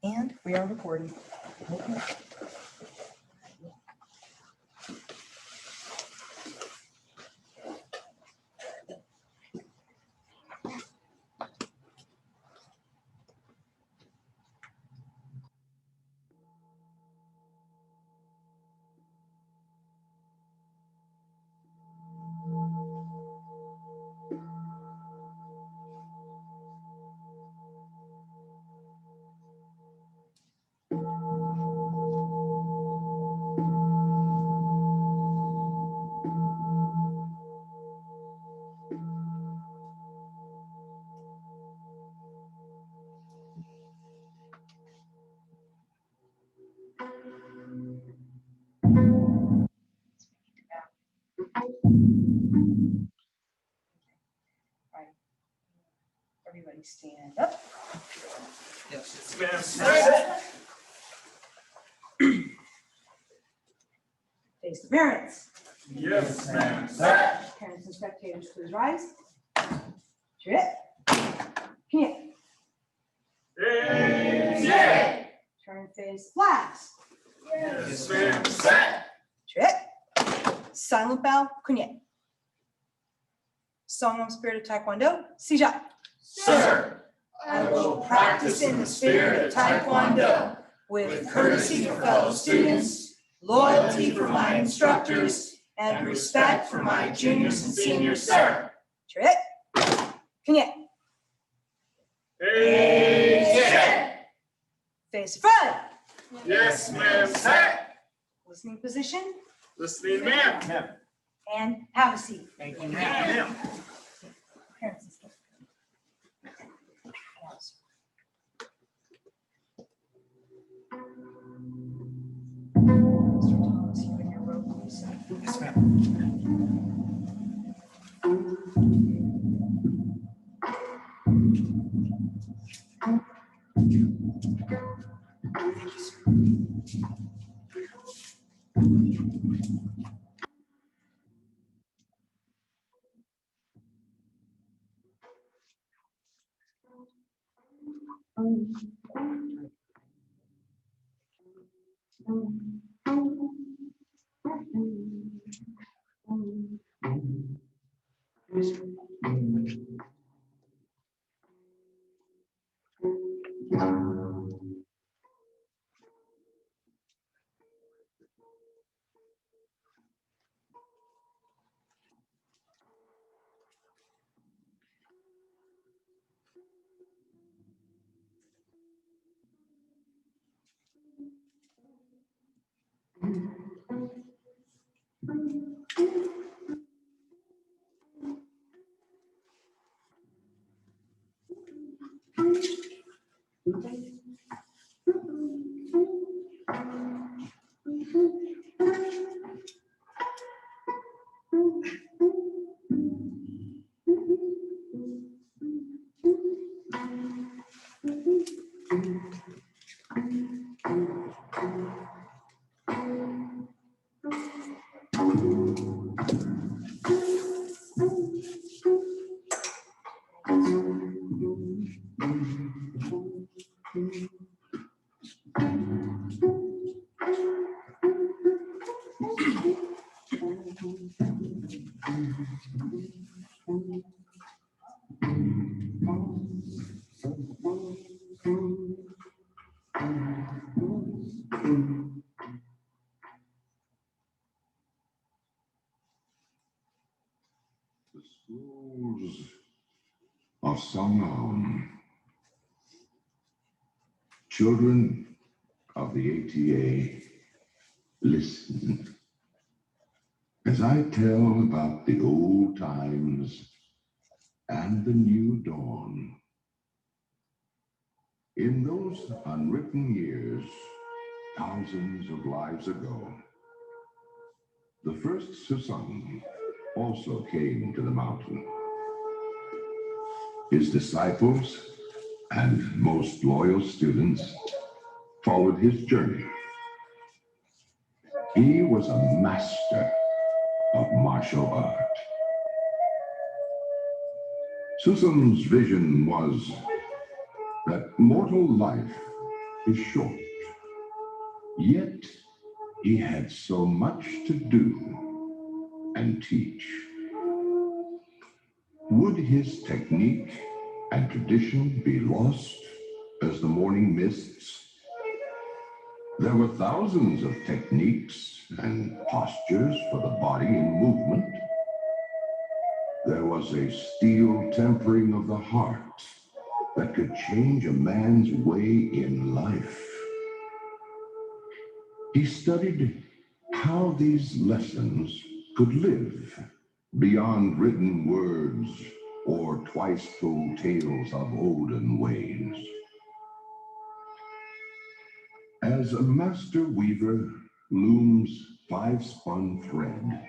And we are recording. Okay. Right. Everybody stand up. Yes, ma'am. Face the parents. Yes, ma'am. Parents and spectators, please rise. Straight. Here. Hey, Turn and face flags. yes, ma'am. Straight. Silent bow. Kunye. Song of Spirit of Taekwondo. Sija. Sir, I will practice in the spirit of Taekwondo with courtesy for fellow students, loyalty for my instructors, and respect for my juniors and seniors, sir. Straight. Kunye. Hey, Face front. yes, ma'am. Listening position. Listening, ma'am. And have a seat. Thank you, ma'am. Parents and staff. Mr. Thomas, you in your row, please. Yes, ma'am. The schools of Sangam, children of the ATA, listen as I tell about the old times and the new dawn. In those unwritten years, thousands of lives ago, the first Susang also came to the mountain. His disciples and most loyal students followed his journey. He was a master of martial art. Susang's vision was that mortal life is short, yet he had so much to do and teach. Would his technique and tradition be lost as the morning mists? There were thousands of techniques and postures for the body in movement. There was a steel tempering of the heart that could change a man's way in life. He studied how these lessons could live beyond written words or twice-told tales of olden ways. As a master weaver looms five-spun thread,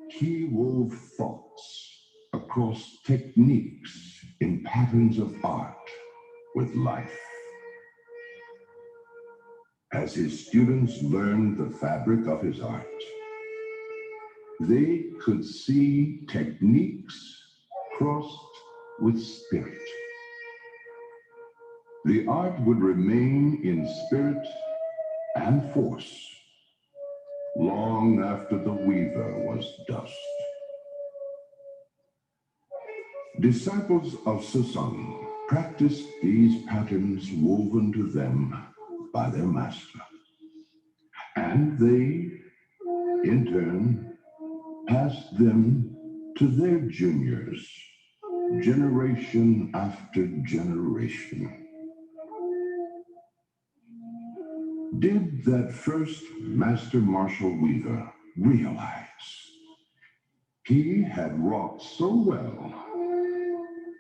he wove thoughts across techniques in patterns of art with life. As his students learned the fabric of his art, they could see techniques crossed with spirit. The art would remain in spirit and force long after the weaver was dust. Disciples of Sesong practiced these patterns woven to them by their master, and they, in turn, passed them to their juniors, generation after generation. Did that first master martial weaver realize he had wrought so well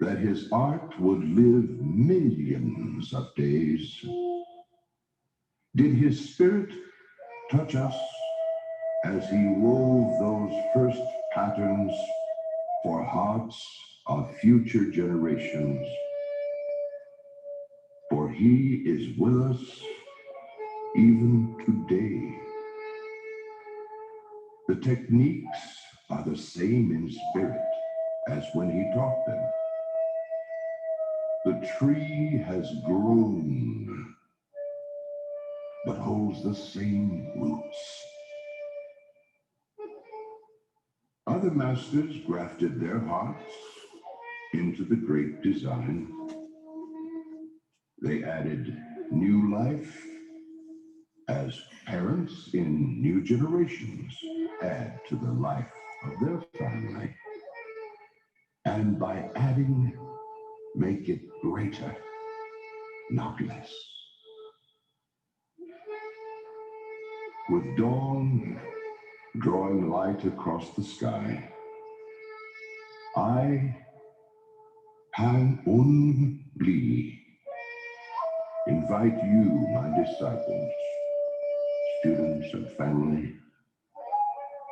that his art would live millions of days? Did his spirit touch us as he wove those first patterns for hearts of future generations? For he is with us even today. The techniques are the same in spirit as when he taught them. The tree has grown, but holds the same roots. Other masters grafted their hearts into the great design. They added new life as parents in new generations add to the life of their family. And by adding, make it greater, not less. With dawn drawing light across the sky, I, Han Un Lee, invite you, my disciples, students and family,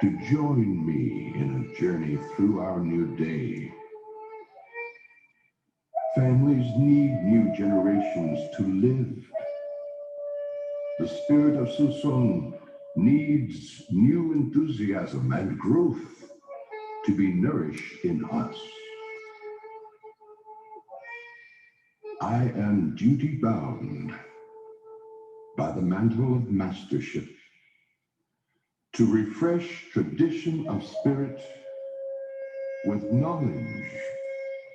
to join me in a journey through our new day. Families need new generations to live. The spirit of Sesong needs new enthusiasm and growth to be nourished in us. I am duty-bound by the mantle of mastership to refresh tradition of spirit with knowledge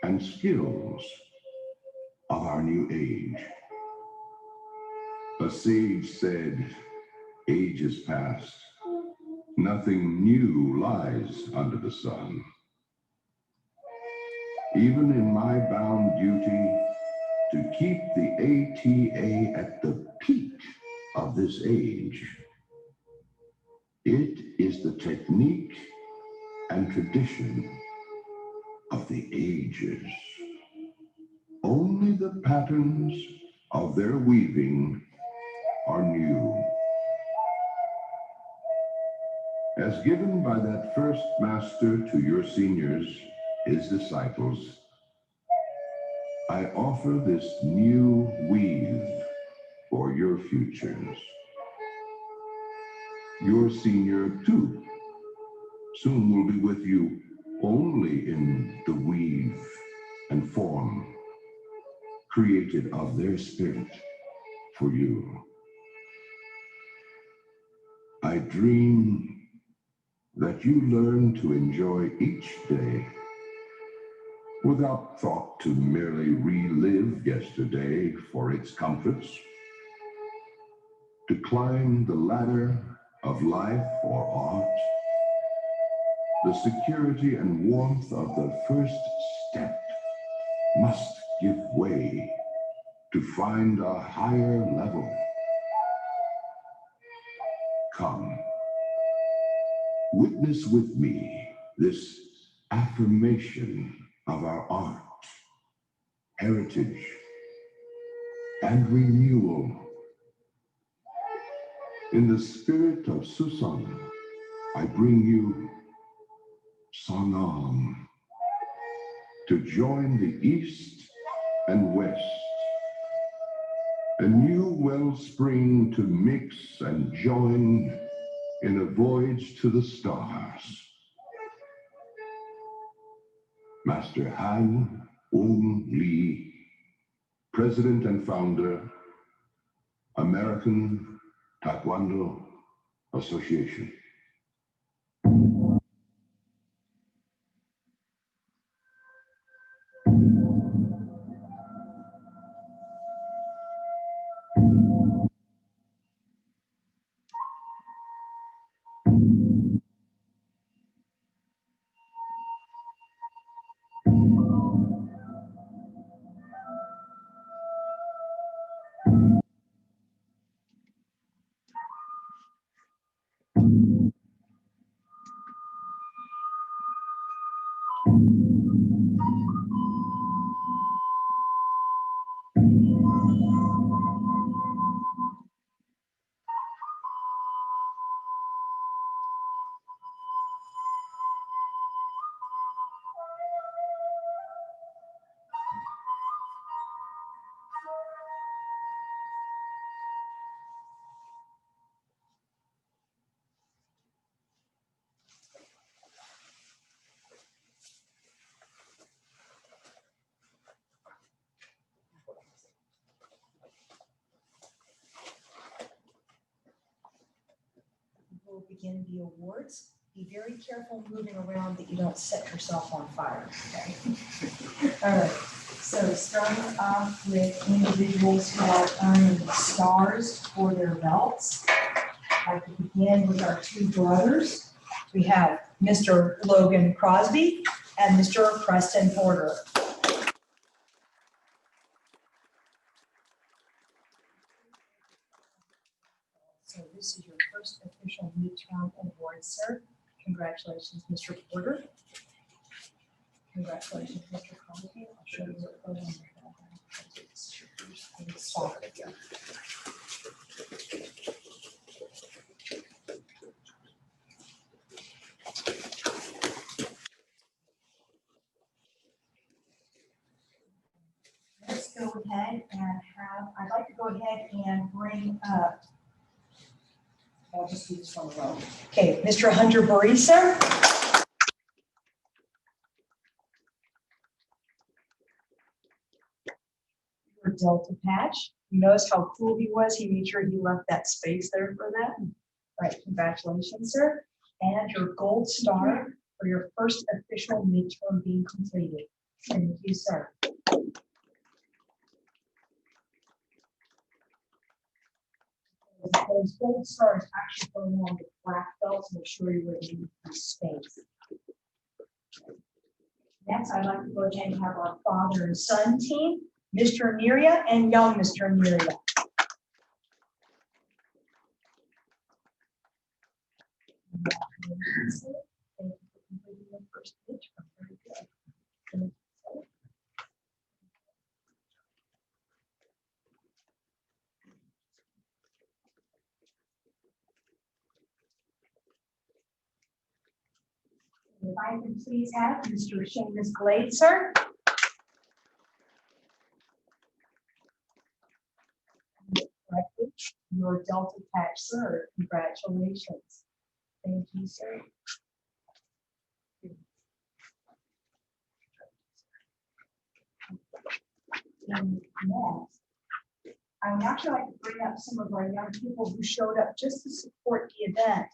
and skills of our new age. A sage said, ages past, nothing new lies under the sun. Even in my bound duty to keep the ATA at the peak of this age, it is the technique and tradition of the ages. Only the patterns of their weaving are new. As given by that first master to your seniors, his disciples, I offer this new weave for your futures. Your senior, too, soon will be with you only in the weave and form created of their spirit. for you. I dream that you learn to enjoy each day without thought to merely relive yesterday for its comforts, to climb the ladder of life or art. The security and warmth of the first step must give way to find a higher level. Come, witness with me this affirmation of our art, heritage, and renewal. In the spirit of Susan, I bring you Sangam to join the East and West, a new wellspring to mix and join in a voyage to the stars. Master Han Ung Lee, President and Founder, American Taekwondo Association. We'll begin the awards. Be very careful moving around that you don't set yourself on fire. Okay. All right. So starting off with individuals who are earning stars for their belts. I can begin with our two brothers. We have Mr. Logan Crosby and Mr. Preston Porter. So this is your first official midterm award, sir. Congratulations, Mr. Porter. Congratulations, Mr. Crosby. I'll show you what goes on the start. Let's go ahead and I'd like to go ahead and bring up, I'll just do this one alone. Okay, Mr. Hunter Barisa. Your Delta patch. You notice how cool he was. He made sure he left that space there for that. All right, congratulations, sir. And your gold star for your first official midterm being completed. Thank you, sir. Those gold stars actually go along with black belts, and we'll show you where they need space. Next, I'd like to go ahead and have our father and son team, Mr. Neria and young Mr. Neria. Thank you for completing your first midterm. Very good. If I can please have Mr. Seamus Glade, sir. Your Delta patch, sir. Congratulations. Thank you, sir. And next, I would actually like to bring up some of our young people who showed up just to support the event.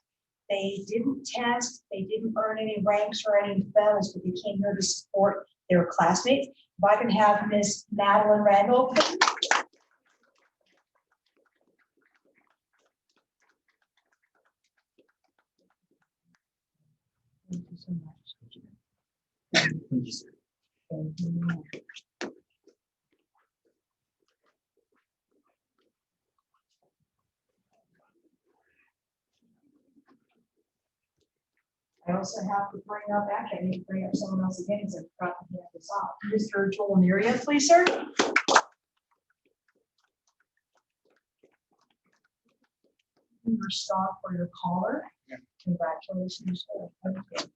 They didn't test, they didn't earn any ranks or any medals, but they came here to support their classmates. If I can have Miss Madeline Randall, please. Thank you so much. Thank you, sir. Thank you. I also have to bring up, actually, I need to bring up someone else again, because I forgot to hand this off. Mr. Joel Neria, please, sir. Your star for your collar. Yeah. Congratulations, sir. Thank you.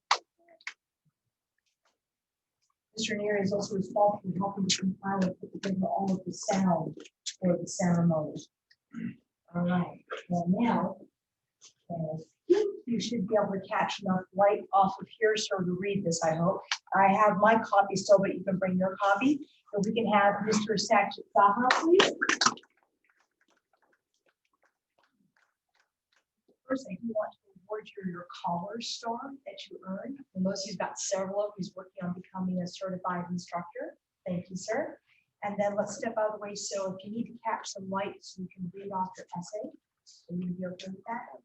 Mr. Neria is also responsible for helping to compile and put together all of the sound for the ceremony. All right, well now, you should be able to catch enough light off of here, sir, to read this, I hope. I have my copy still, but you can bring your copy. If we can have Mr. Sakshit Saha, please. First, I do want to award you your collar star that you earned. And most of you've got several of them. He's working on becoming a certified instructor. Thank you, sir. And then let's step out of the way. So if you need to catch some light so you can read off your essay, will you be okay with that?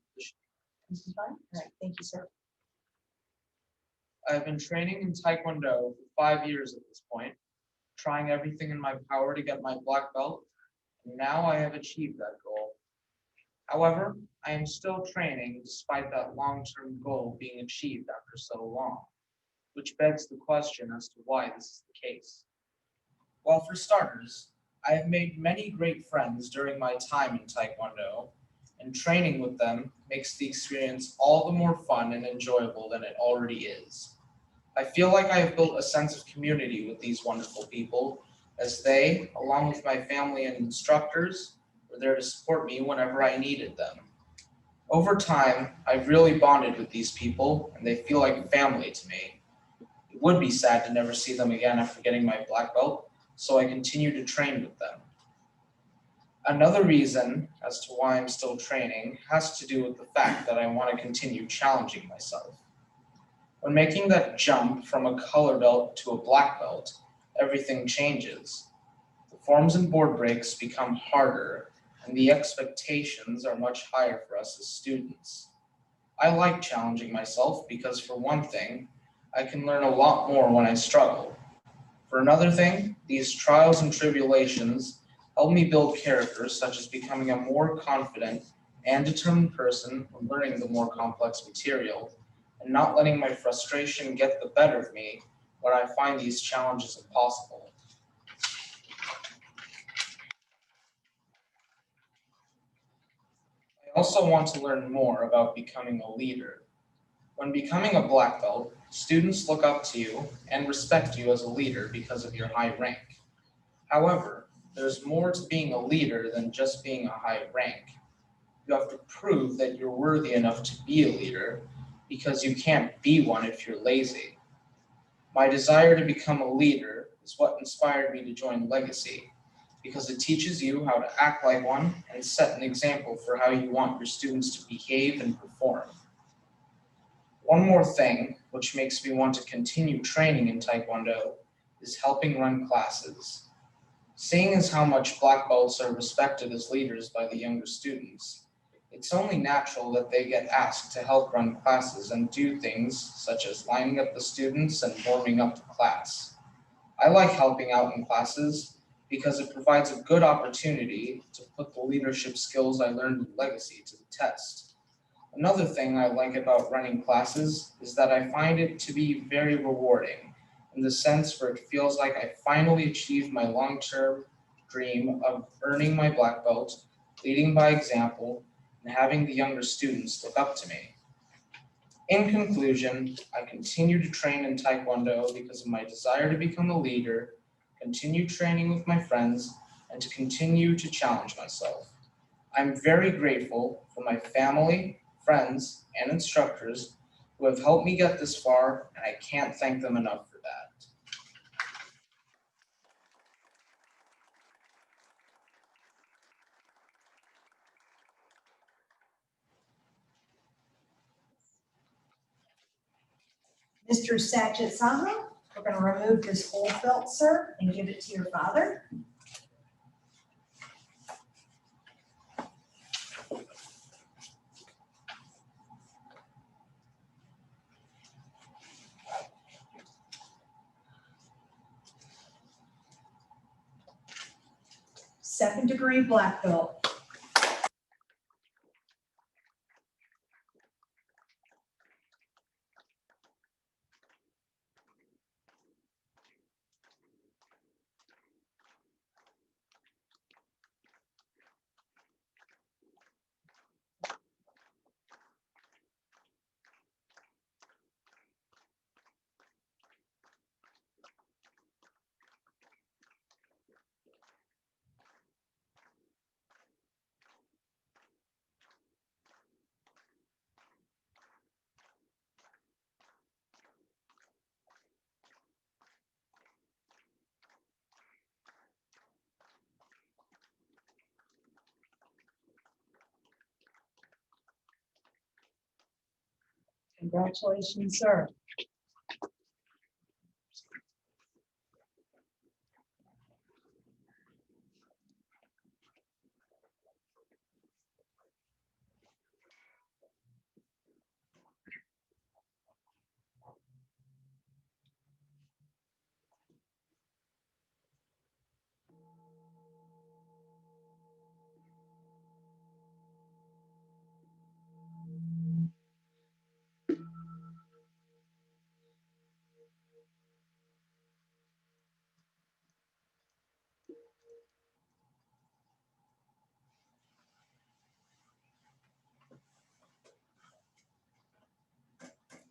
This is fine. All right, thank you, sir. I've been training in Taekwondo for 5 years at this point, trying everything in my power to get my black belt, and now I have achieved that goal. However, I am still training despite that long-term goal being achieved after so long, which begs the question as to why this is the case. Well, for starters, I have made many great friends during my time in Taekwondo, and training with them makes the experience all the more fun and enjoyable than it already is. I feel like I have built a sense of community with these wonderful people, as they, along with my family and instructors, were there to support me whenever I needed them. Over time, I've really bonded with these people, and they feel like family to me. It would be sad to never see them again after getting my black belt, so I continue to train with them. Another reason as to why I'm still training has to do with the fact that I want to continue challenging myself. When making that jump from a color belt to a black belt, everything changes. The forms and board breaks become harder, and the expectations are much higher for us as students. I like challenging myself because, for one thing, I can learn a lot more when I struggle. For another thing, these trials and tribulations help me build character, such as becoming a more confident and determined person when learning the more complex material, and not letting my frustration get the better of me when I find these challenges impossible. I also want to learn more about becoming a leader. When becoming a black belt, students look up to you and respect you as a leader because of your high rank. However, there's more to being a leader than just being a high rank. You have to prove that you're worthy enough to be a leader, because you can't be one if you're lazy. My desire to become a leader is what inspired me to join Legacy, because it teaches you how to act like one and set an example for how you want your students to behave and perform. One more thing, which makes me want to continue training in Taekwondo, is helping run classes. Seeing as how much black belts are respected as leaders by the younger students, it's only natural that they get asked to help run classes and do things such as lining up the students and warming up the class. I like helping out in classes because it provides a good opportunity to put the leadership skills I learned in Legacy to the test. Another thing I like about running classes is that I find it to be very rewarding, in the sense where it feels like I finally achieved my long-term dream of earning my black belt, leading by example, and having the younger students look up to me. In conclusion, I continue to train in Taekwondo because of my desire to become a leader, continue training with my friends, and to continue to challenge myself. I'm very grateful for my family, friends, and instructors who have helped me get this far, and I can't thank them enough for that. Mr. Satchet Saha, we're going to remove this old belt, sir, and give it to your father. Second-degree black belt. Congratulations, sir.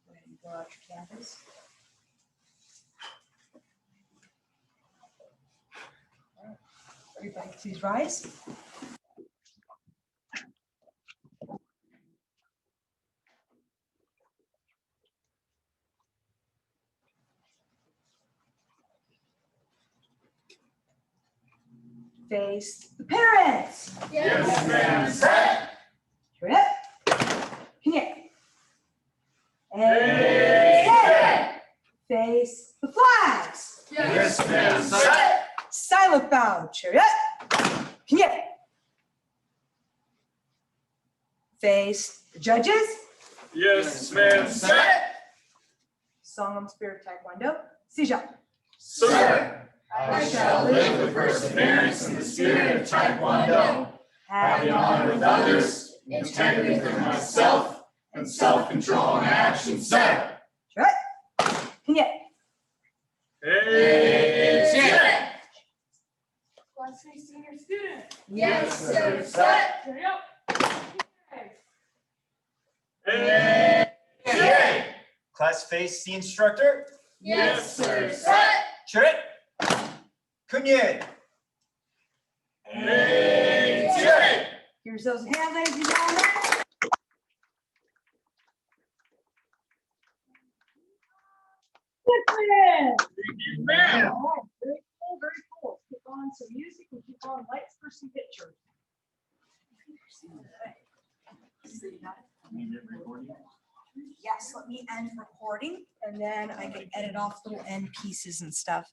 Go ahead and fill out your canvas. Everybody, please rise. Face the parents. Yes, ma'am. Set. Trip. Connect. Hey. Face the flags. Yes, ma'am. Set. Silent bow. Chariot. Connect. Face the judges. Yes, ma'am. Set. Song on Spirit Taekwondo. Sija. Sir, I shall live with perseverance in the spirit of Taekwondo, having honor with others, integrity within myself, and self-control in action. Set. Chariot. Connect. Hey, set. Class A senior student. Yes, sir. Set. Hurry up. Hey, set. Class face the instructor. Yes, sir. Set. Chirrit. Kunye. Hey, set. Here's those hands, ladies and gentlemen. Thank you, ma'am. All right, very cool, very cool. Keep on some music and keep on lights for some pictures. Yes, let me end recording and then I can edit off little end pieces and stuff.